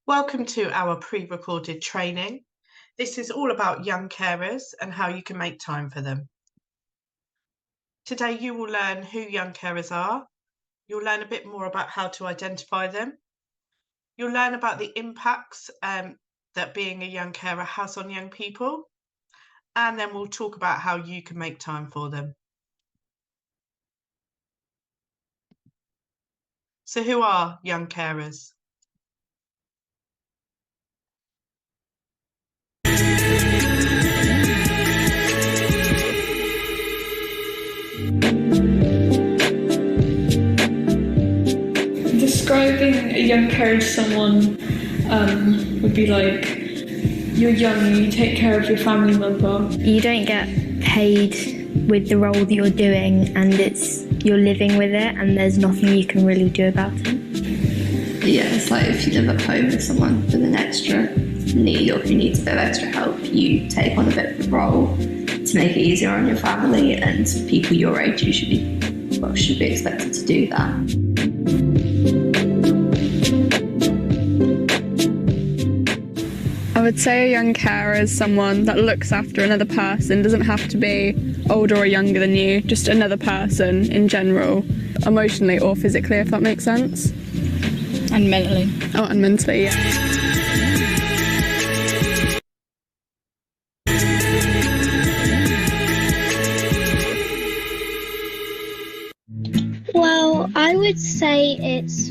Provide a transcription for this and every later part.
Welcome to our pre-recorded training. This is all about young carers and how you can make time for them. Today you will learn who young carers are. You'll learn a bit more about how to identify them. You'll learn about the impacts that being a young carer has on young people. And then we'll talk about how you can make time for them. So who are young carers? Describing a young carer to someone would be like, you're young, you take care of your family member. You don't get paid with the role that you're doing, and you're living with it, and there's nothing you can really do about it. Yeah, it's like if you live at home with someone with an extra need or who needs a bit of extra help, you take on a bit of the role to make it easier on your family, and people your age usually should be expected to do that. I would say a young carer is someone that looks after another person. Doesn't have to be older or younger than you, just another person in general, emotionally or physically, if that makes sense. And mentally. Oh, and mentally, yeah. Well, I would say it's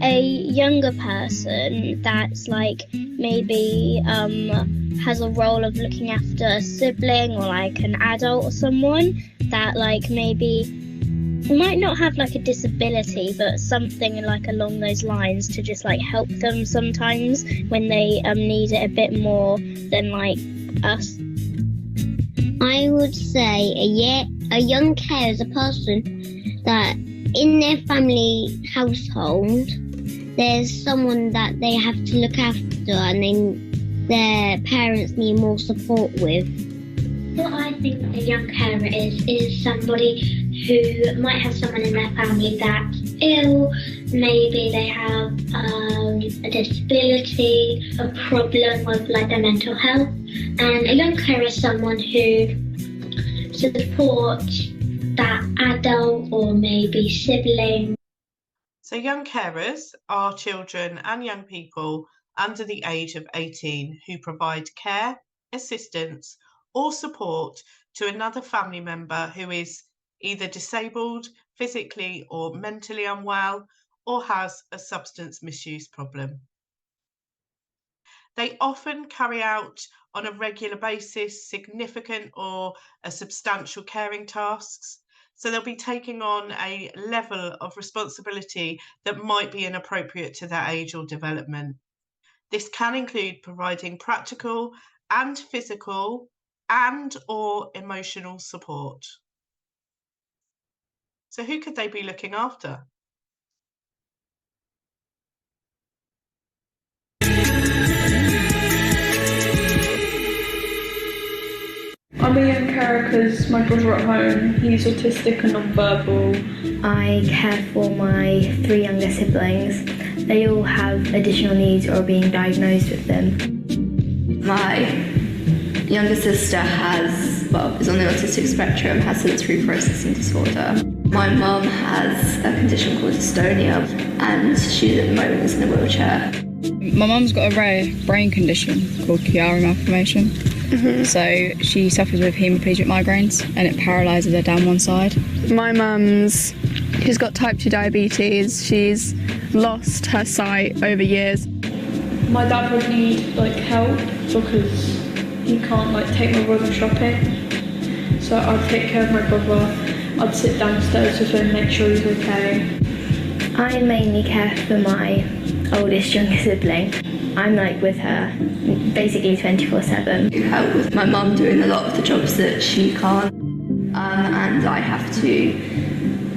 a younger person that's like maybe has a role of looking after a sibling or like an adult or someone that like maybe might not have like a disability but something like along those lines to just like help them sometimes when they need it a bit more than like us. I would say a young carer is a person that in their family household there's someone that they have to look after and their parents need more support with. What I think a young carer is somebody who might have someone in their family that's ill, maybe they have a disability, a problem with like their mental health, and a young carer is someone who supports that adult or maybe sibling. So young carers are children and young people under the age of 18 who provide care, assistance or support to another family member who is either disabled, physically or mentally unwell, or has a substance misuse problem. They often carry out on a regular basis significant or substantial caring tasks. So they'll be taking on a level of responsibility that might be inappropriate to their age or development. This can include providing practical and physical and or emotional support. So who could they be looking after? I'm a young carer because my brother at home, he's autistic and non-verbal. I care for my 3 younger siblings. They all have additional needs or are being diagnosed with them. My younger sister is on the autistic spectrum, has sensory processing disorder. My mum has a condition called dystonia, and she at the moment is in a wheelchair. My mum's got a rare brain condition called Chiari malformation. So she suffers with hemiplegic migraines and it paralyses her down one side. My she's got type 2 diabetes. She's lost her sight over years. My dad would need like help because he can't like take my brother shopping. So I'd take care of my brother. I'd sit downstairs with him, make sure he's okay. I mainly care for my oldest younger sibling. I'm like with her basically 24/7. I help with my mum doing a lot of the jobs that she can't, and I have to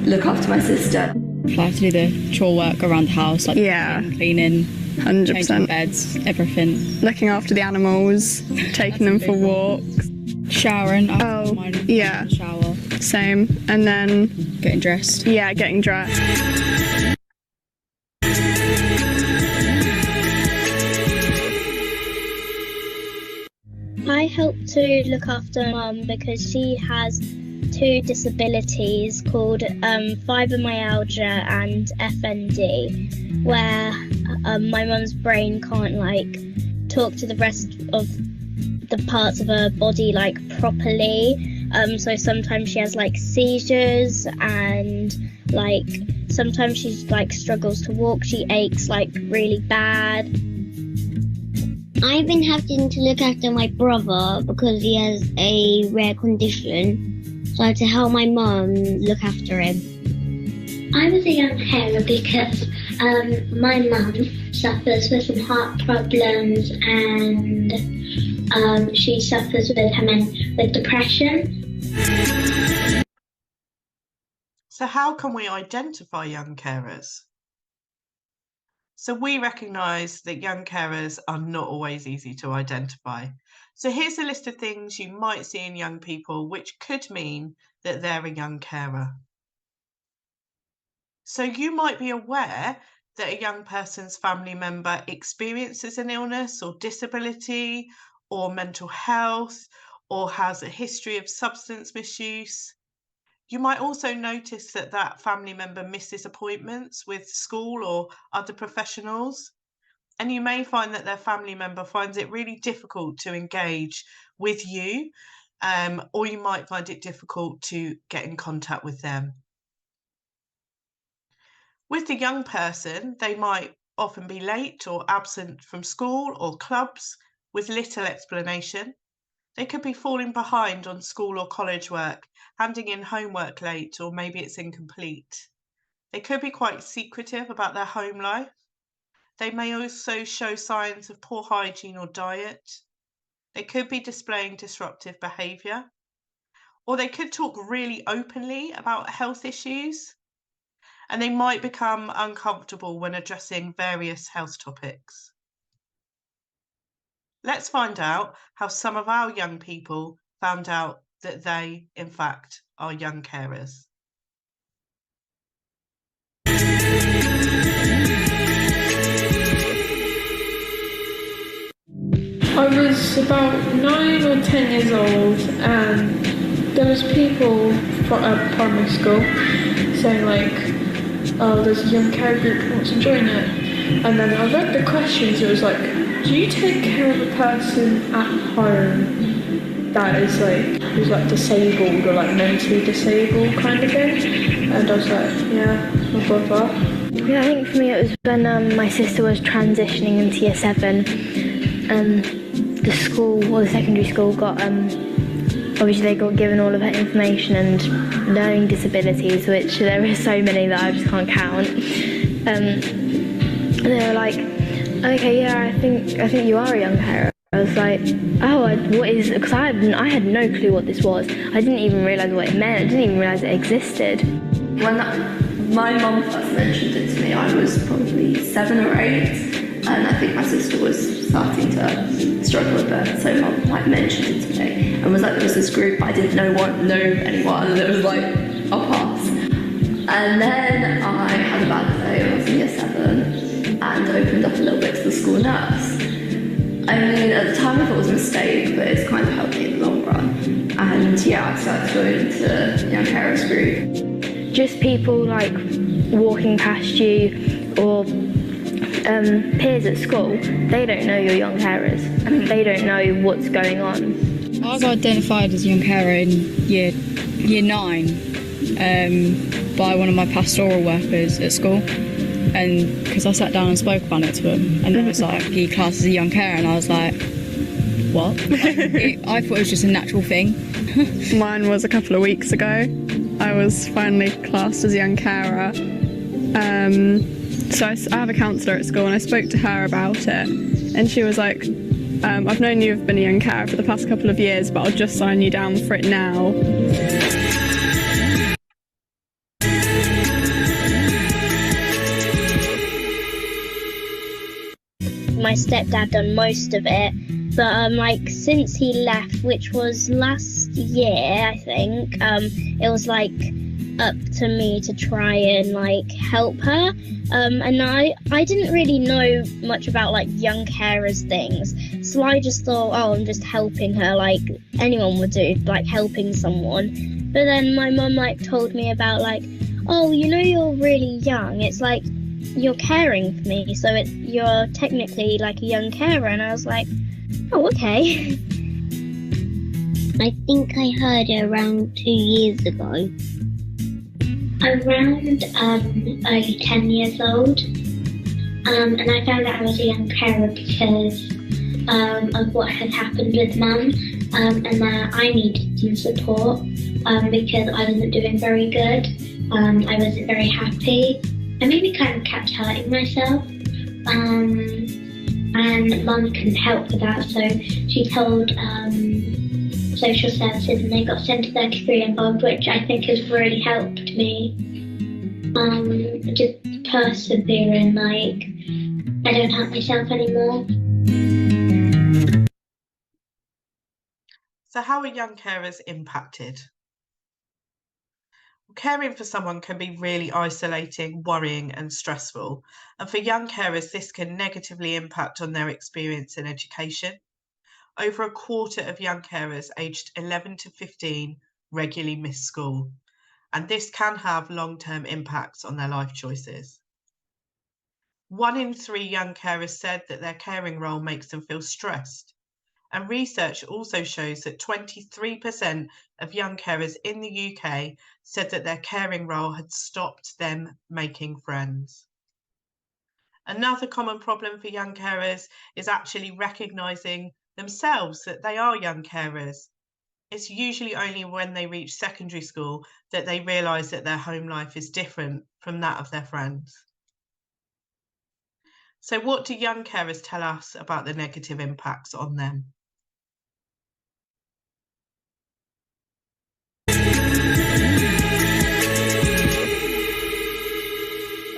look after my sister. I have to do the chore work around the house, like cleaning, 100%. changing beds, everything. Looking after the animals, taking them for walks. Showering. Yeah. Shower. Same. And then getting dressed. Yeah, getting dressed. I help to look after Mum because she has 2 disabilities called fibromyalgia and FND, where my mum's brain can't like talk to the rest of the parts of her body like properly. So sometimes she has like seizures, and like sometimes she like struggles to walk. She aches like really bad. I've been having to look after my brother because he has a rare condition, so I had to help my mum look after him. I was a young carer because my mum suffers with some heart problems, and she suffers with depression. So how can we identify young carers? So we recognise that young carers are not always easy to identify. So here's a list of things you might see in young people which could mean that they're a young carer. So you might be aware that a young person's family member experiences an illness or disability or mental health or has a history of substance misuse. You might also notice that that family member misses appointments with school or other professionals. And you may find that their family member finds it really difficult to engage with you, or you might find it difficult to get in contact with them. With the young person, they might often be late or absent from school or clubs with little explanation. They could be falling behind on school or college work, handing in homework late, or maybe it's incomplete. They could be quite secretive about their home life. They may also show signs of poor hygiene or diet. They could be displaying disruptive behaviour, or they could talk really openly about health issues, and they might become uncomfortable when addressing various health topics. Let's find out how some of our young people found out that they, in fact, are young carers. I was about 9 or 10 years old, and there was people at primary school saying like, oh, there's a young carer group who wants to join it. And then I read the questions. It was like, do you take care of a person at home that is like, who's like disabled or like mentally disabled kind of thing? And I was like, yeah, my brother. Yeah, I think for me it was when my sister was transitioning into year 7. The school, or the secondary school, got obviously they got given all of her information and learning disabilities, which there are so many that I just can't count. And they were like, okay, yeah, I think you are a young carer. I was like, oh, what is? Because I had no clue what this was. I didn't even realise what it meant. I didn't even realise it existed. When my mum first mentioned it to me, I was probably 7 or 8, and I think my sister was starting to struggle a bit. So mum like mentioned it to me, and was like, there was this group, I didn't know anyone, and it was like, I'll pass. And then I had a bad day. I was in year 7, and opened up a little bit to the school nurse. I mean, at the time I thought it was a mistake, but it's kind of helped me in the long run. And yeah, I started going to Young Carers Group. Just people like walking past you or peers at school, they don't know you're young carers. They don't know what's going on. I was identified as a young carer in year 9 by one of my pastoral workers at school. And because I sat down and spoke about it to him, and then it was like, he classed as a young carer, and I was like, what? I thought it was just a natural thing. Mine was a couple of weeks ago. I was finally classed as a young carer. So I have a counsellor at school, and I spoke to her about it, and she was like, I've known you've been a young carer for the past couple of years, but I'll just sign you down for it now. My stepdad done most of it, but like since he left, which was last year, I think, it was like up to me to try and like help her. And I didn't really know much about like young carers things, so I just thought, oh, I'm just helping her like anyone would do, like helping someone. But then my mum like told me about like, oh, you know, you're really young, it's like you're caring for me, so you're technically like a young carer. And I was like, oh, okay. I think I heard it around 2 years ago. Around early 10 years old, and I found out I was a young carer because of what had happened with Mum, and that I needed some support because I wasn't doing very good. I wasn't very happy. I maybe kind of kept hurting myself, and Mum couldn't help with that, so she told social services, and they got sent to 33 involved, which I think has really helped me. Just persevering, like I don't hurt myself anymore. So how are young carers impacted? Caring for someone can be really isolating, worrying and stressful. And for young carers, this can negatively impact on their experience in education. Over a quarter of young carers aged 11 to 15 regularly miss school, and this can have long-term impacts on their life choices. 1 in 3 young carers said that their caring role makes them feel stressed. And research also shows that 23% of young carers in the UK said that their caring role had stopped them making friends. Another common problem for young carers is actually recognising themselves that they are young carers. It's usually only when they reach secondary school that they realise that their home life is different from that of their friends. So what do young carers tell us about the negative impacts on them?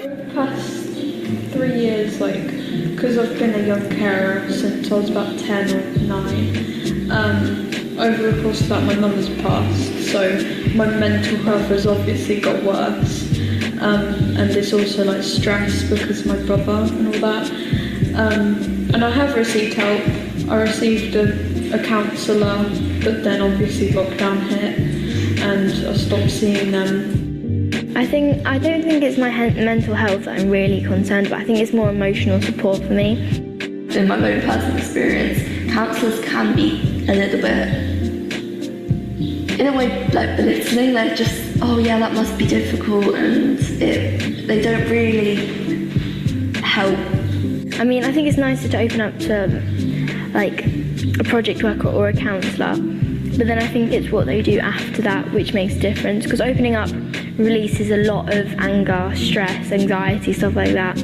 Over the past 3 years, like, because I've been a young carer since I was about 10 or 9, over the course of that my mum has passed, so my mental health has obviously got worse, and it's also like stress because of my brother and all that, and I have received help. I received a counsellor, but then obviously lockdown hit and I stopped seeing them. I don't think it's my mental health that I'm really concerned about. I think it's more emotional support for me. In my own personal experience, counsellors can be a little bit, in a way, like belittling. They're just, oh yeah, that must be difficult, and they don't really help. I mean, I think it's nicer to open up to like a project worker or a counsellor, but then I think it's what they do after that which makes a difference, because opening up releases a lot of anger, stress, anxiety, stuff like that,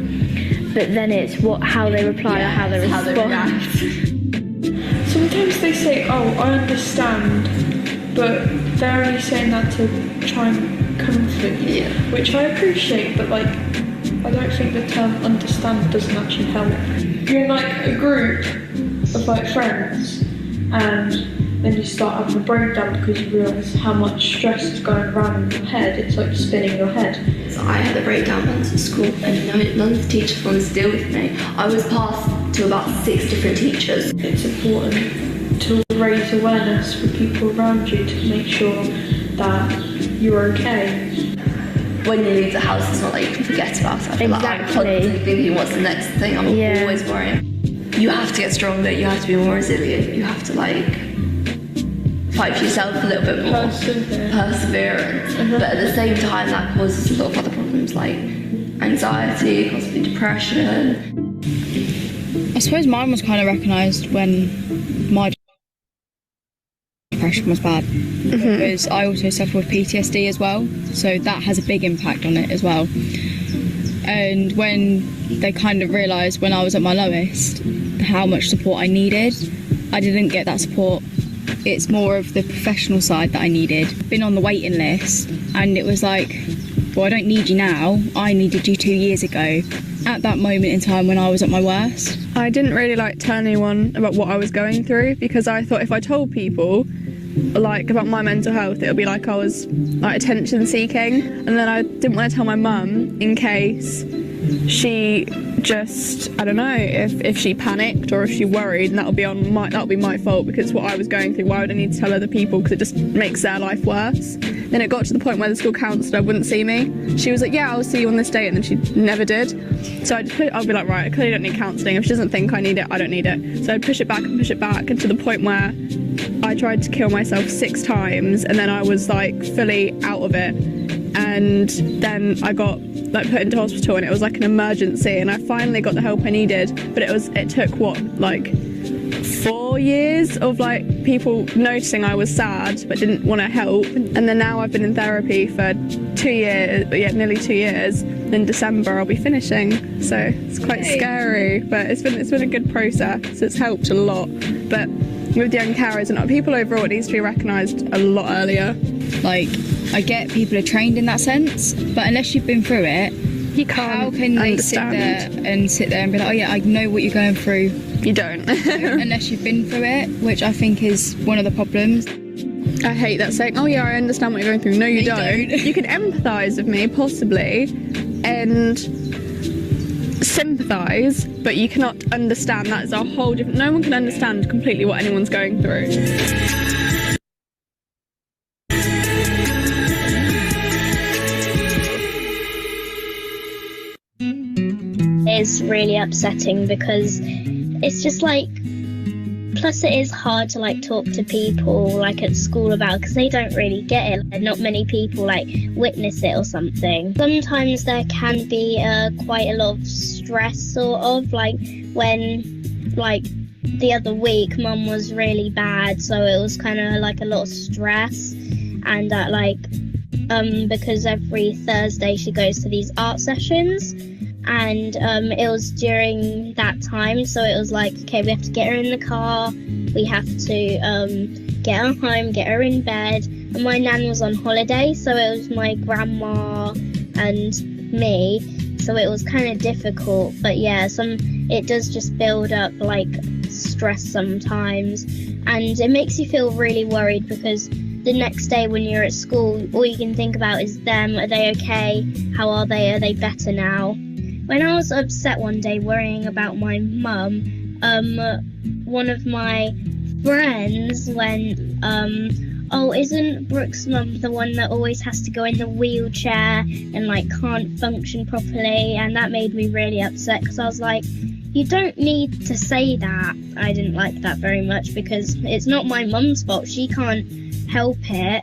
but then it's how they reply or how they respond. Sometimes they say, oh, I understand, but they're only saying that to try and comfort you, which I appreciate, but like, I don't think the term understand doesn't actually help. You're in like a group of like friends, and then you start having a breakdown because you realise how much stress is going around in your head. It's like spinning your head. So I had a breakdown once at school, and none of the teachers wanted to deal with me. I was passed to about 6 different teachers. It's important to raise awareness for people around you to make sure that you're okay. When you leave the house, it's not like you can forget about it. I feel like I'm constantly thinking, what's the next thing? I'm always worrying. You have to get stronger, you have to be more resilient, you have to like fight for yourself a little bit more. Perseverance. But at the same time, that causes a lot of other problems like anxiety, possibly depression. I suppose mine was kind of recognised when my depression was bad, because I also suffer with PTSD as well, so that has a big impact on it as well. And when they kind of realised when I was at my lowest how much support I needed, I didn't get that support. It's more of the professional side that I needed. Been on the waiting list, and it was like, well, I don't need you now, I needed you 2 years ago, at that moment in time when I was at my worst. I didn't really like tell anyone about what I was going through, because I thought if I told people, like about my mental health, it would be like I was like attention seeking, and then I didn't want to tell my mum in case she just, I don't know, if she panicked or if she worried, and that would be my fault, because what I was going through, why would I need to tell other people, because it just makes their life worse. Then it got to the point where the school counsellor wouldn't see me. She was like, yeah, I'll see you on this date, and then she never did. So I'd be like, right, I clearly don't need counselling. If she doesn't think I need it, I don't need it. So I'd push it back, and to the point where I tried to kill myself 6 times, and then I was like fully out of it. And then I got like put into hospital, and it was like an emergency, and I finally got the help I needed, but it took like 4 years of like people noticing I was sad but didn't want to help. And then now I've been in therapy for 2 years, nearly 2 years. In December I'll be finishing, so it's quite scary, but it's been a good process. It's helped a lot. But with young carers and people overall, it needs to be recognised a lot earlier. Like, I get people are trained in that sense, but unless you've been through it, you can't. How can they sit there and be like, oh yeah, I know what you're going through? You don't. Unless you've been through it, which I think is one of the problems. I hate that saying, oh yeah, I understand what you're going through. No, you don't. You can empathise with me, possibly, and sympathise, but you cannot understand. That's a whole different... No one can understand completely what anyone's going through. It's really upsetting because it's just like, plus it is hard to like talk to people like at school about, because they don't really get it, and not many people like witness it or something. Sometimes there can be quite a lot of stress, sort of like when like the other week mum was really bad, so it was kind of like a lot of stress, and because every Thursday she goes to these art sessions, and it was during that time, so it was like, okay, we have to get her in the car, we have to get her home, get her in bed, and my nan was on holiday, so it was my grandma and me, so it was kind of difficult. But yeah, it does just build up like stress sometimes, and it makes you feel really worried, because the next day when you're at school, all you can think about is them. Are they okay? How are they? Are they better now? When I was upset one day worrying about my mum, one of my friends went, oh, isn't Brooke's mum the one that always has to go in the wheelchair and like can't function properly? And that made me really upset, because I was like, you don't need to say that. I didn't like that very much, because it's not my mum's fault. She can't help it.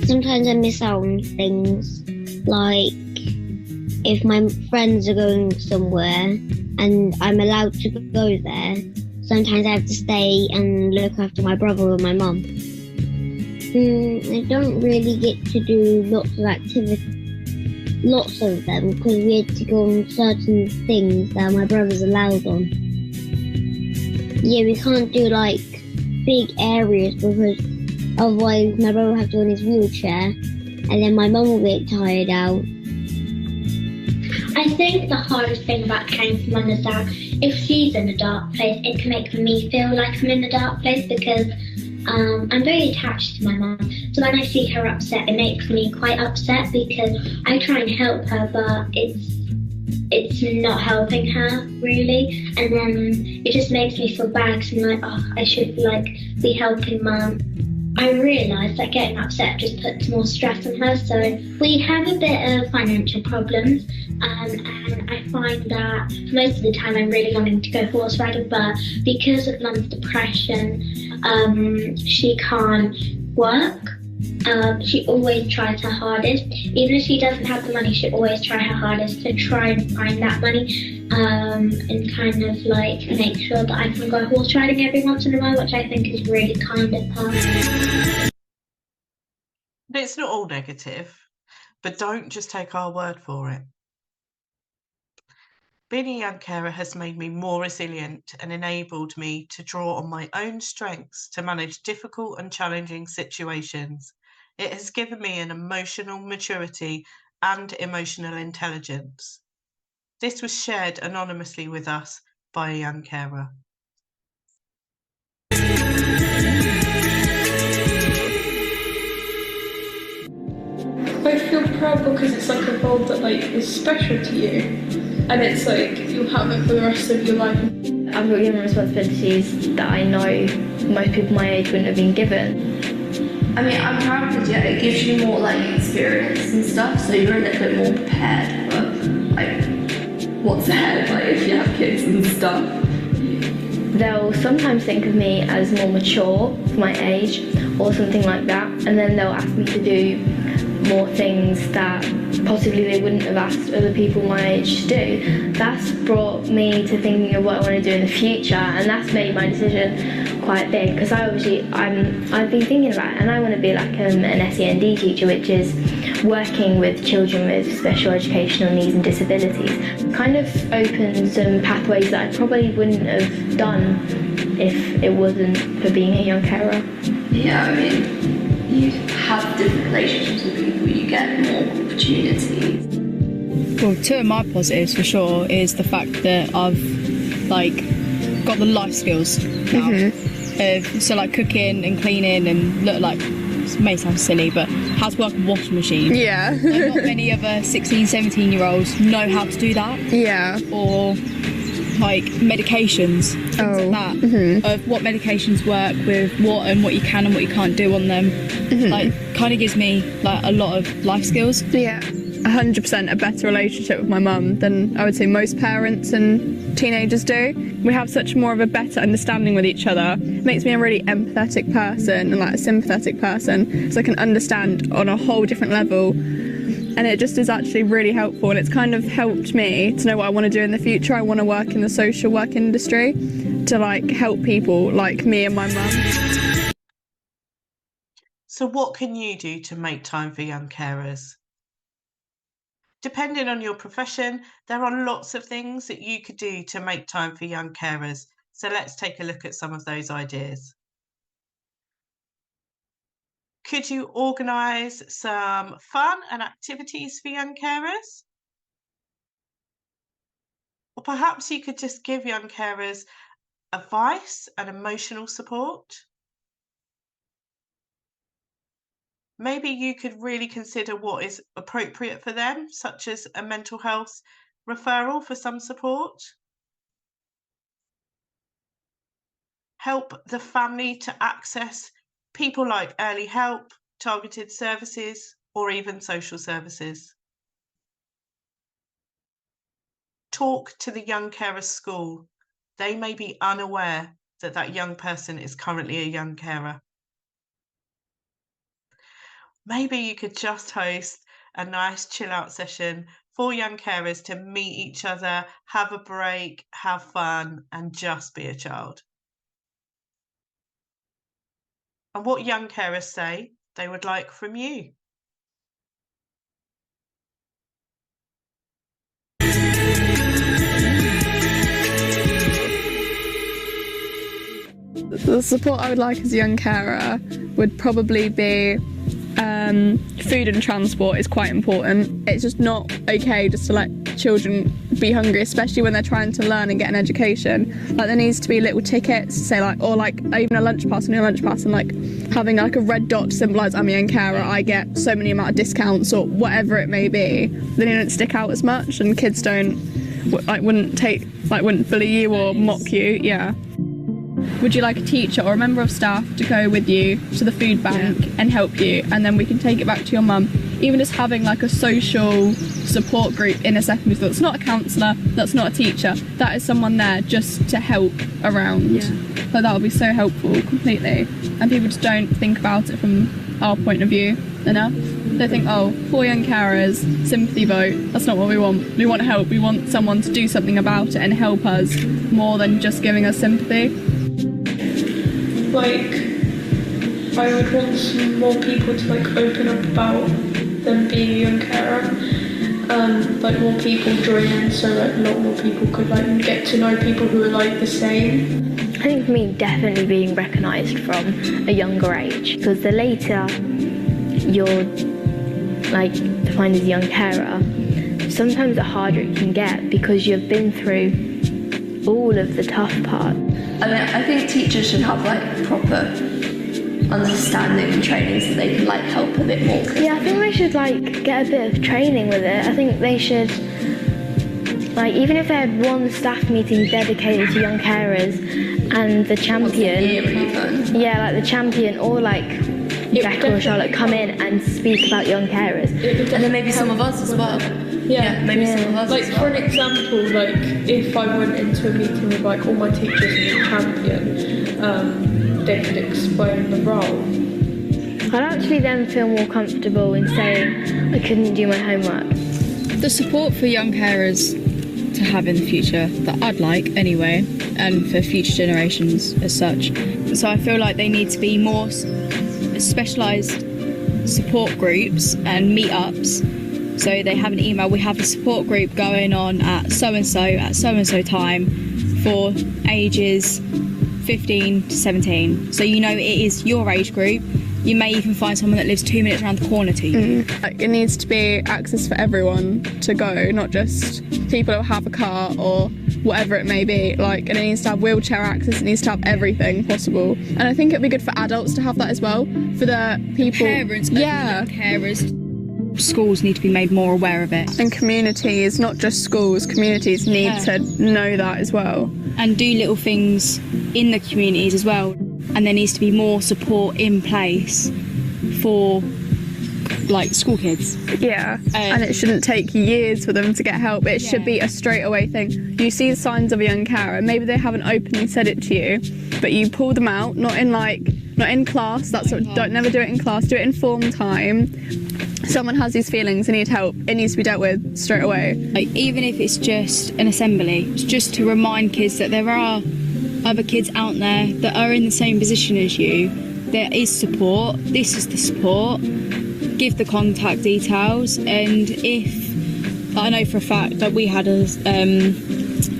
Sometimes I miss out on things, like if my friends are going somewhere and I'm allowed to go there, sometimes I have to stay and look after my brother or my mum. I don't really get to do lots of activities, lots of them, because we had to go on certain things that my brother's allowed on. Yeah, we can't do like big areas, because otherwise my brother will have to go in his wheelchair, and then my mum will get tired out. I think the hardest thing about caring for mum is that if she's in a dark place, it can make me feel like I'm in a dark place, because I'm very attached to my mum. So when I see her upset, it makes me quite upset, because I try and help her, but it's not helping her really. And then it just makes me feel bad, because I'm like, oh, I should be helping mum. I realise that getting upset just puts more stress on her. So we have a bit of financial problems, and I find that most of the time I'm really wanting to go horse riding, but because of mum's depression, she can't work. She always tries her hardest. Even if she doesn't have the money, she always tries her hardest to try and find that money, and kind of like make sure that I can go horse riding every once in a while, which I think is really kind of her. It's not all negative, but don't just take our word for it. Being a young carer has made me more resilient and enabled me to draw on my own strengths to manage difficult and challenging situations. It has given me an emotional maturity and emotional intelligence. This was shared anonymously with us by a young carer. I feel proud because it's like a role that like is special to you, and it's like you'll have it for the rest of your life. I've got given responsibilities that I know most people my age wouldn't have been given. I mean, I'm proud because it gives you more like experience and stuff, so you're a little bit more prepared for like what's ahead, like if you have kids and stuff. They'll sometimes think of me as more mature for my age or something like that, and then they'll ask me to do more things that possibly they wouldn't have asked other people my age to do. That's brought me to thinking of what I want to do in the future, and that's made my decision quite big, because I've been thinking about it, and I want to be like an SEND teacher, which is working with children with special educational needs and disabilities. Kind of opens some pathways that I probably wouldn't have done if it wasn't for being a young carer. Yeah, I mean, you have different relationships with people, you get more opportunities. Well, two of my positives for sure is the fact that I've like got the life skills now. So like cooking and cleaning and look like, it may sound silly, but how to work a washing machine. Yeah. Like, not many other 16, 17 year olds know how to do that. Yeah. Or like medications, things like that, of what medications work with what and what you can and what you can't do on them. Like, kind of gives me like a lot of life skills. Yeah. 100% a better relationship with my mum than I would say most parents and teenagers do. We have such more of a better understanding with each other. It makes me a really empathetic person and like a sympathetic person, so I can understand on a whole different level. And it just is actually really helpful, and it's kind of helped me to know what I want to do in the future. I want to work in the social work industry to like help people like me and my mum. So what can you do to make time for young carers? Depending on your profession, there are lots of things that you could do to make time for young carers. So let's take a look at some of those ideas. Could you organise some fun and activities for young carers? Or perhaps you could just give young carers advice and emotional support. Maybe you could really consider what is appropriate for them, such as a mental health referral for some support. Help the family to access people like early help, targeted services, or even social services. Talk to the young carer school. They may be unaware that that young person is currently a young carer. Maybe you could just host a nice chill out session for young carers to meet each other, have a break, have fun, and just be a child. And what young carers say they would like from you. The support I would like as a young carer would probably be food and transport is quite important. It's just not okay just to let children be hungry, especially when they're trying to learn and get an education. Like, there needs to be little tickets, say like, or like even a lunch pass, and like having like a red dot to symbolise I'm a young carer, I get so many amount of discounts or whatever it may be. Then you don't stick out as much, and kids wouldn't bully you or mock you. Yeah. Would you like a teacher or a member of staff to go with you to the food bank and help you, and then we can take it back to your mum? Even just having like a social support group in a secondary school. That's not a counsellor, that's not a teacher, that is someone there just to help around. So that would be so helpful, completely. And people just don't think about it from our point of view enough. They think, oh, poor young carers, sympathy vote. That's not what we want. We want help. We want someone to do something about it and help us more than just giving us sympathy. Like, I would want some more people to like open up about them being a young carer. Like, more people join in, so like a lot more people could like get to know people who are like the same. I think for me, definitely being recognised from a younger age, because the later you're like defined as a young carer, sometimes the harder it can get because you've been through all of the tough part. I mean, I think teachers should have like proper understanding and training so they can like help a bit more. Yeah, I think they should like get a bit of training with it. I think they should, like, even if they had one staff meeting dedicated to young carers and the champion, yeah, like the champion or like Becca or Charlotte come in and speak about young carers, and then maybe some of us as well. Yeah, maybe some of us. Like as for well. an example, like if I went into a meeting with like all my teachers and the champion, they could explain the role. I'd actually then feel more comfortable in saying I couldn't do my homework. The support for young carers to have in the future, that I'd like anyway, and for future generations as such. So I feel like they need to be more specialised support groups and meetups. So they have an email, we have a support group going on at so-and-so at so-and-so time for ages 15 to 17. So you know it is your age group. You may even find someone that lives 2 minutes around the corner to you. Like, it needs to be access for everyone to go, not just people who have a car or whatever it may be. Like, and it needs to have wheelchair access, it needs to have everything possible. And I think it'd be good for adults to have that as well, for the people. Parents, young carers. Schools need to be made more aware of it. And communities, not just schools, communities need to know that as well. And do little things in the communities as well. And there needs to be more support in place for like school kids. Yeah, and it shouldn't take years for them to get help. It should be a straight away thing. You see signs of a young carer, maybe they haven't openly said it to you, but you pull them out, not in class. Don't never do it in class, do it in form time. Someone has these feelings and need help, it needs to be dealt with straight away. Like, even if it's just an assembly, it's just to remind kids that there are other kids out there that are in the same position as you. There is support, this is the support. Give the contact details, and if I know for a fact that we had a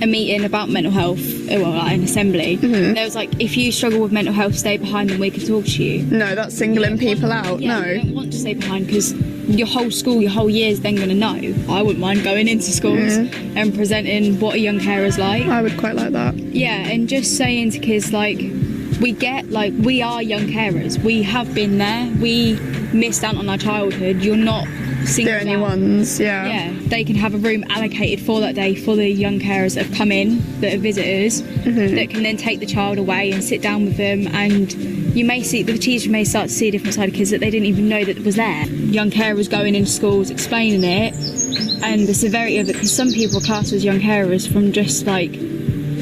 meeting about mental health, well, like an assembly. There was like, if you struggle with mental health, stay behind and we can talk to you. No, that's singling people out. No, you don't want to stay behind because your whole school, your whole year is then going to know. I wouldn't mind going into schools and presenting what a young carer's like. I would quite like that. Yeah, and just saying to kids, like, we are young carers. We have been there. We missed out on our childhood. You're not the only ones. Yeah, they can have a room allocated for that day for the young carers that have come in, that are visitors, that can then take the child away and sit down with them. And you may see, the teacher may start to see a different side of kids that they didn't even know that was there. Young carers going into schools, explaining it and the severity of it, because some people are classed as young carers from just like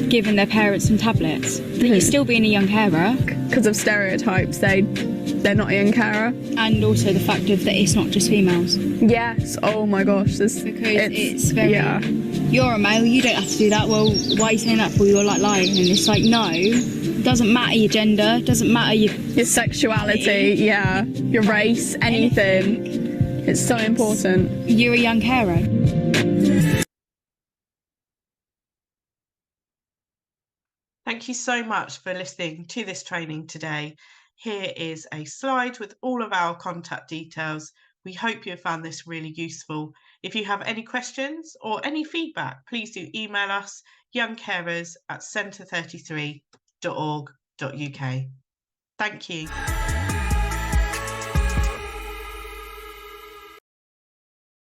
giving their parents some tablets. But you're still being a young carer. Because of stereotypes, they're not a young carer. And also the fact of that it's not just females. Yes, oh my gosh. Because it's very, you're a male, you don't have to do that. Well, why are you saying that for? You're like lying. And it's like, no, it doesn't matter your gender, doesn't matter your sexuality, your race, anything. It's so important. You're a young carer. Thank you so much for listening to this training today. Here is a slide with all of our contact details. We hope you have found this really useful. If you have any questions or any feedback, please do email us youngcarers@centre33.org.uk. Thank you.